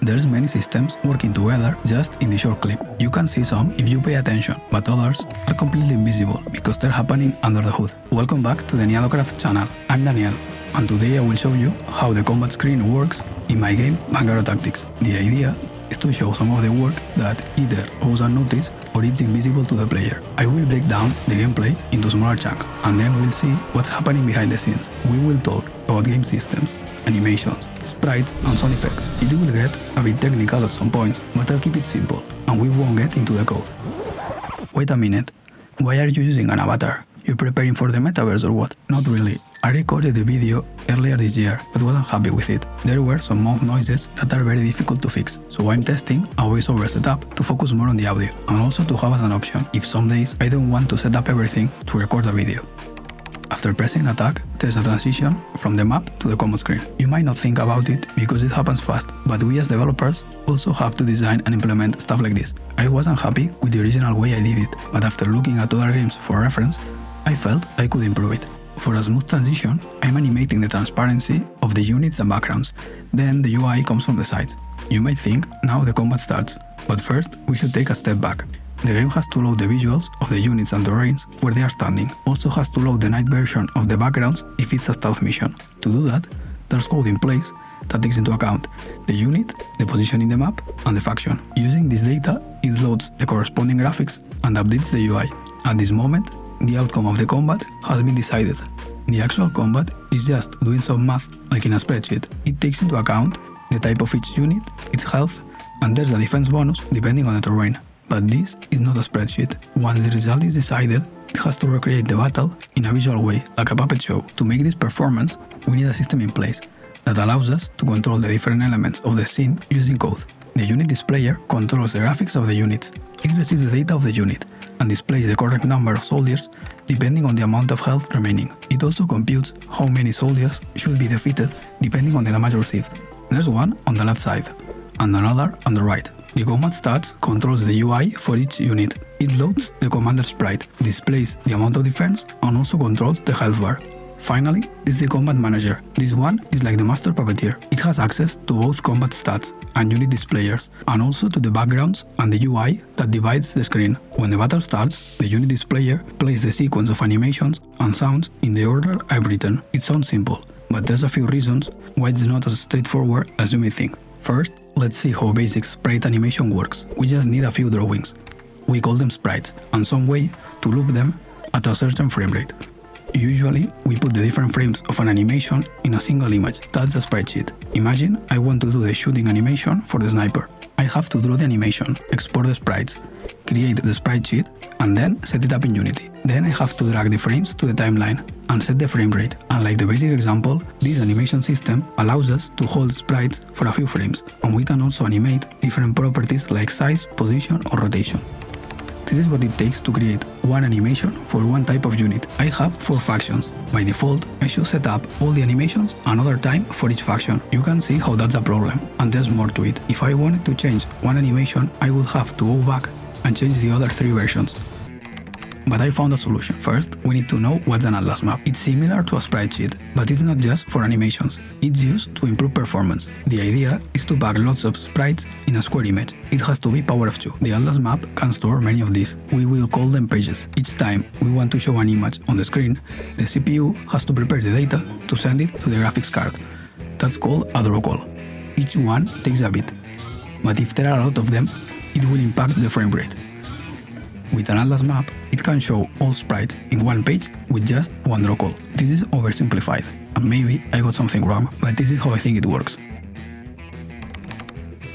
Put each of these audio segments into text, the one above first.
There's many systems working together just in the short clip. You can see some if you pay attention, but others are completely invisible because they're happening under the hood. Welcome back to the niadocraz channel. I'm Daniel, and today I will show you how the combat screen works in my game Vangaro Tactics. The idea is to show some of the work that either goes unnoticed or it's invisible to the player. I will break down the gameplay into smaller chunks, and then we'll see what's happening behind the scenes. We will talk about game systems, animations, sprites and sound effects. It will get a bit technical at some points, but I'll keep it simple and we won't get into the code. Wait a minute, why are you using an avatar? You preparing for the metaverse or what? Not really. I recorded the video earlier this year but wasn't happy with it. There were some mouth noises that are very difficult to fix, so I'm testing a voiceover setup to focus more on the audio and also to have as an option if some days I don't want to set up everything to record a video. After pressing attack, there's a transition from the map to the combat screen. You might not think about it because it happens fast, but we as developers also have to design and implement stuff like this. I wasn't happy with the original way I did it, but after looking at other games for reference, I felt I could improve it. For a smooth transition, I'm animating the transparency of the units and backgrounds, then the UI comes from the sides. You might think now the combat starts, but first we should take a step back. The game has to load the visuals of the units and terrains where they are standing. Also has to load the night version of the backgrounds if it's a stealth mission. To do that, there's code in place that takes into account the unit, the position in the map, and the faction. Using this data, it loads the corresponding graphics and updates the UI. At this moment, the outcome of the combat has been decided. The actual combat is just doing some math like in a spreadsheet. It takes into account the type of each unit, its health, and there's a defense bonus depending on the terrain. But this is not a spreadsheet. Once the result is decided, it has to recreate the battle in a visual way, like a puppet show. To make this performance, we need a system in place that allows us to control the different elements of the scene using code. The unit displayer controls the graphics of the units. It receives the data of the unit and displays the correct number of soldiers depending on the amount of health remaining. It also computes how many soldiers should be defeated depending on the damage received. There's one on the left side and another on the right. The combat stats controls the UI for each unit. It loads the commander sprite, displays the amount of defense, and also controls the health bar. Finally is the combat manager. This one is like the master puppeteer. It has access to both combat stats and unit displayers, and also to the backgrounds and the UI that divides the screen. When the battle starts, the unit displayer plays the sequence of animations and sounds in the order I've written. It sounds simple, but there's a few reasons why it's not as straightforward as you may think. First, let's see how basic sprite animation works. We just need a few drawings. We call them sprites, and some way to loop them at a certain frame rate. Usually, we put the different frames of an animation in a single image. That's a sprite sheet. Imagine I want to do the shooting animation for the sniper. I have to draw the animation, export the sprites, create the sprite sheet, and then set it up in Unity. Then I have to drag the frames to the timeline and set the frame rate. And like the basic example, this animation system allows us to hold sprites for a few frames, and we can also animate different properties like size, position, or rotation. This is what it takes to create one animation for one type of unit. I have 4 factions. By default, I should set up all the animations another time for each faction. You can see how that's a problem, and there's more to it. If I wanted to change one animation, I would have to go back and change the other 3 versions. But I found a solution. First, we need to know what's an atlas map. It's similar to a sprite sheet, but it's not just for animations. It's used to improve performance. The idea is to pack lots of sprites in a square image. It has to be power of 2. The atlas map can store many of these. We will call them pages. Each time we want to show an image on the screen, the CPU has to prepare the data to send it to the graphics card. That's called a draw call. Each one takes a bit, but if there are a lot of them, it will impact the frame rate. With an atlas map, it can show all sprites in one page with just one draw call. This is oversimplified, and maybe I got something wrong, but this is how I think it works.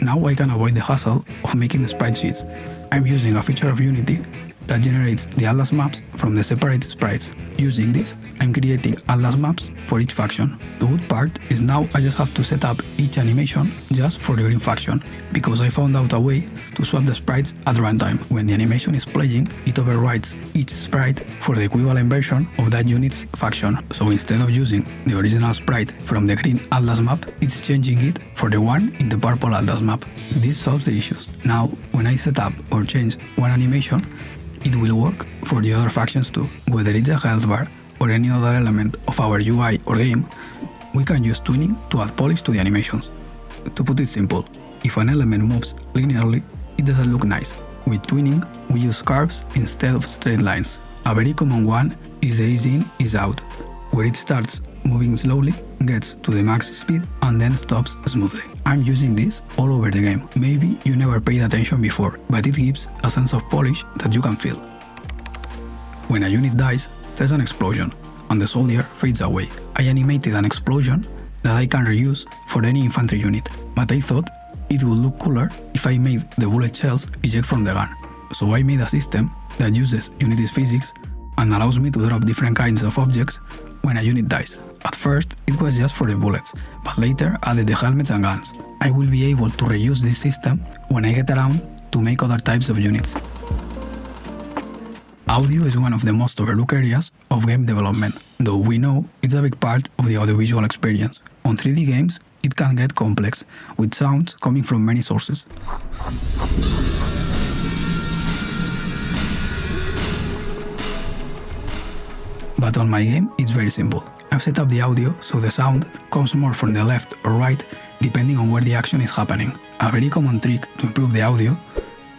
Now I can avoid the hassle of making the sprite sheets. I'm using a feature of Unity that generates the atlas maps from the separate sprites. Using this, I'm creating atlas maps for each faction. The good part is now I just have to set up each animation just for the green faction, because I found out a way to swap the sprites at runtime. When the animation is playing, it overrides each sprite for the equivalent version of that unit's faction. So instead of using the original sprite from the green atlas map, it's changing it for the one in the purple atlas map. This solves the issues. Now, when I set up or change one animation, it will work for the other factions too. Whether it's a health bar or any other element of our UI or game, we can use Tweening to add polish to the animations. To put it simple, If an element moves linearly, it doesn't look nice. With tweening, we use curves instead of straight lines. A very common one is the ease in, ease out, where it starts moving slowly, gets to the max speed, and then stops smoothly. I'm using this all over the game. Maybe you never paid attention before, but it gives a sense of polish that you can feel. When a unit dies, there's an explosion, and the soldier fades away. I animated an explosion that I can reuse for any infantry unit, but I thought it would look cooler if I made the bullet shells eject from the gun. So I made a system that uses Unity's physics and allows me to drop different kinds of objects when a unit dies. At first, it was just for the bullets, but later added the helmets and guns. I will be able to reuse this system when I get around to make other types of units. Audio is one of the most overlooked areas of game development, though we know it's a big part of the audiovisual experience. On 3D games, it can get complex, with sounds coming from many sources. But on my game, it's very simple. I've set up the audio so the sound comes more from the left or right depending on where the action is happening. A very common trick to improve the audio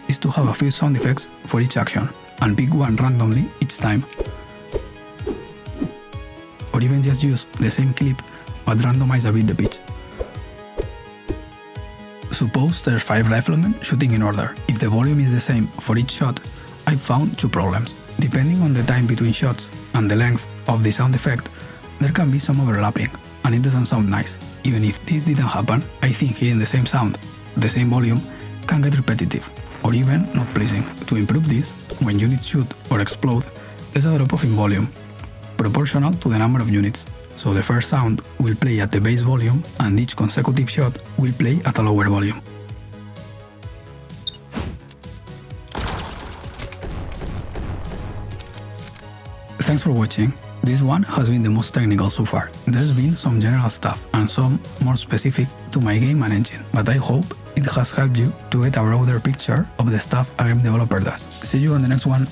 is to have a few sound effects for each action and pick one randomly each time. Or even just use the same clip but randomize a bit the pitch. Suppose there's 5 riflemen shooting in order. If the volume is the same for each shot, I've found 2 problems. Depending on the time between shots and the length of the sound effect, there can be some overlapping, and it doesn't sound nice. Even if this didn't happen, I think hearing the same sound, the same volume, can get repetitive, or even not pleasing. To improve this, when units shoot or explode, there's a drop-off in volume, proportional to the number of units. So the first sound will play at the base volume, and each consecutive shot will play at a lower volume. Thanks for watching. This one has been the most technical so far. There's been some general stuff and some more specific to my game and engine, but I hope it has helped you to get a broader picture of the stuff a game developer does. See you on the next one.